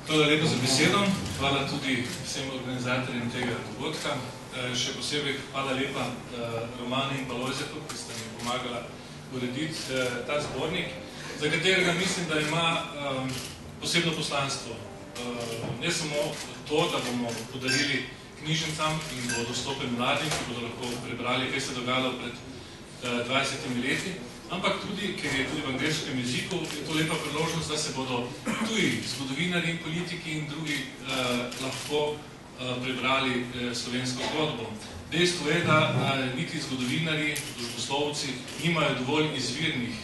Hvala lepa za besedo. Hvala tudi vsem organizatorjem tega dogodka. Še posebej hvala lepa Romani in Lojzetu, ki sta mi pomagala urediti ta zbornik, za katerega mislim, da ima posebno poslanstvo. Ne samo to, da bomo podarili knjižnicam in bo dostopen mladim, ki bodo lahko prebrali, kaj se dogajalo pred 20 leti, ampak tudi, ker je tudi v angleškem jeziku, je to lepa priložnost, da se bodo tuji zgodovinari in politiki in drugi lahko prebrali slovensko zgodbo. Dejstvo je, da niti zgodovinari, družboslovci nimajo dovolj izvirnih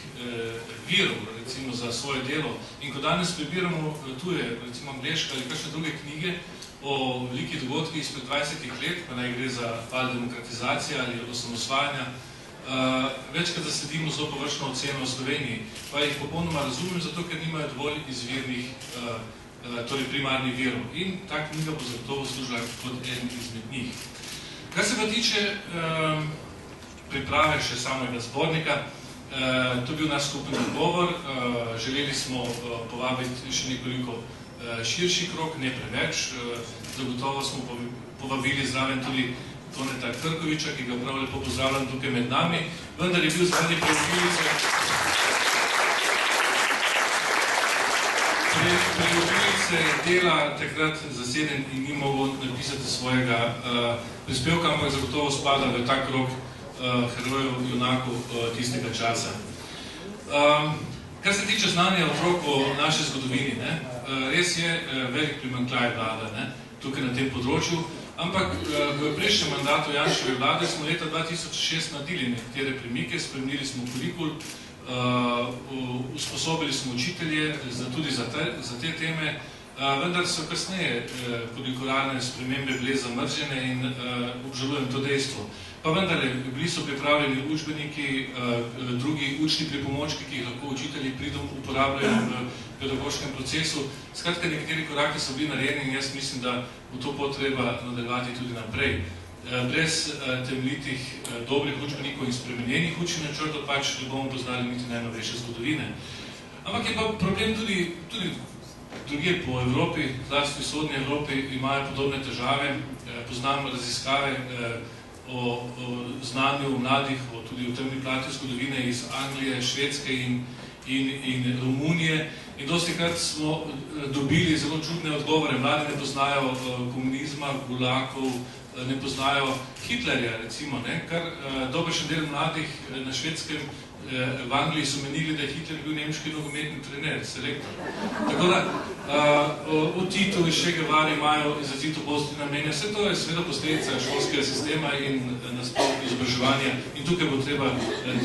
virov, recimo, za svoje delo. In ko danes prebiramo tuje, recimo angleške ali kakšne druge knjige o velikih dogodkih izpred 20 let, pa naj gre za pad demokratizacije ali osamosvajanja, večkrat zasledimo zelo površno oceno v Sloveniji, pa jih popolnoma razumem, zato ker nimajo dovolj izvirnih, torej primarnih virov. In ta knjiga bo zagotovo služila kot eden izmed njih. Kar se pa tiče priprave še samega zbornika, to je bil naš skupen dogovor. Želeli smo povabiti še nekoliko širši krog, ne preveč. Zagotovo smo povabili zraven tudi Toneta Krkoviča, ki ga prav lepo pozdravljam tukaj med nami, vendar je bil zaradi preobilice dela takrat zaseden in ni mogel napisati svojega prispevka, ampak zagotovo spada v ta krog herojev, junakov tistega časa. Kar se tiče znanja otrok o naši zgodovini, res je velik primanjkljaj vlada tukaj na tem področju, ampak v prejšnjem mandatu Janševe vlade smo leta 2006 naredili nekatere premike, spremenili smo kurikul, usposobili smo učitelje tudi za te teme, vendar so kasneje kurikularne spremembe bile zamrzene in obžalujem to dejstvo. Pa vendar, bili so pripravljeni učbeniki, drugi učni pripomočki, ki jih lahko učitelji pridom uporabljajo v pedagoškem procesu. Skratka, nekateri koraki so bili narejeni in jaz mislim, da bo to potreba nadaljevati tudi naprej. Brez temeljitih dobrih učbenikov in spremenjenih učnih načrtov pač ne bomo poznali niti najnovejše zgodovine. Ampak je pa problem tudi drugje po Evropi, zlasti v vzhodni Evropi, imajo podobne težave. Poznam raziskave o znanju mladih, tudi o temni plati zgodovine iz Anglije, Švedske in Romunije. In dostikrat smo dobili zelo čudne odgovore. Mladi ne poznajo komunizma, gulakov, ne poznajo Hitlerja, recimo, kar dobršen del mladih na Švedskem, v Angliji so menili, da je Hitler bil nemški nogometni trener, selektor. Tako da, v Titu in Che Guevara imajo izrazito pozitivne mnenja. Vse to je seveda posledica šolskega sistema in nasploh izobraževanja. In tukaj bo treba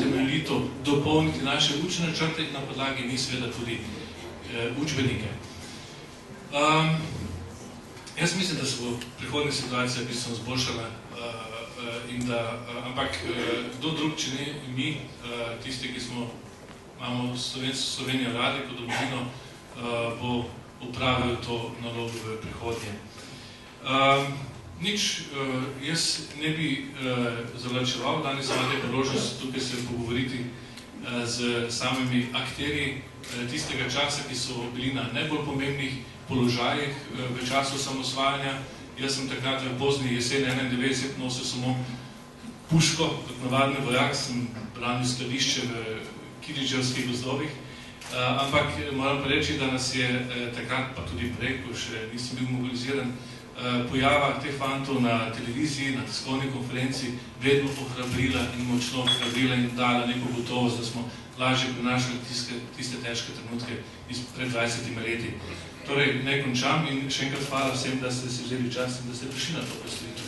temeljito dopolniti naše učne načrte in na podlagi njih seveda tudi učbenike. Jaz mislim, da se bo prihodnja situacija bistveno zboljšala, ampak kdo drug, če ne mi, tisti, ki imamo Slovenijo radi kot domovino, bo upravil to nalogo v prihodnje. Jaz ne bi zavlačeval, danes imate priložnost tukaj se pogovoriti z samimi akterji tistega časa, ki so bili na najbolj pomembnih položajih v času samosvajanja. Jaz sem takrat v pozni jeseni 91 nosil samo puško, kot navadni vojak, sem branil skladišče v Kidričevskih gozdovih, ampak moram pa reči, da nas je takrat, pa tudi prej, ko še nisem bil mobiliziran, pojava teh fantov na televiziji, na tiskovni konferenci, vedno ohrabrila in močno ohrabrila in dala neko gotovost, da smo lažje prenašali tiste težke trenutke pred 20 leti. Torej, ne končam in še enkrat hvala vsem, da ste si vzeli čas in da ste prišli na to predstavitev.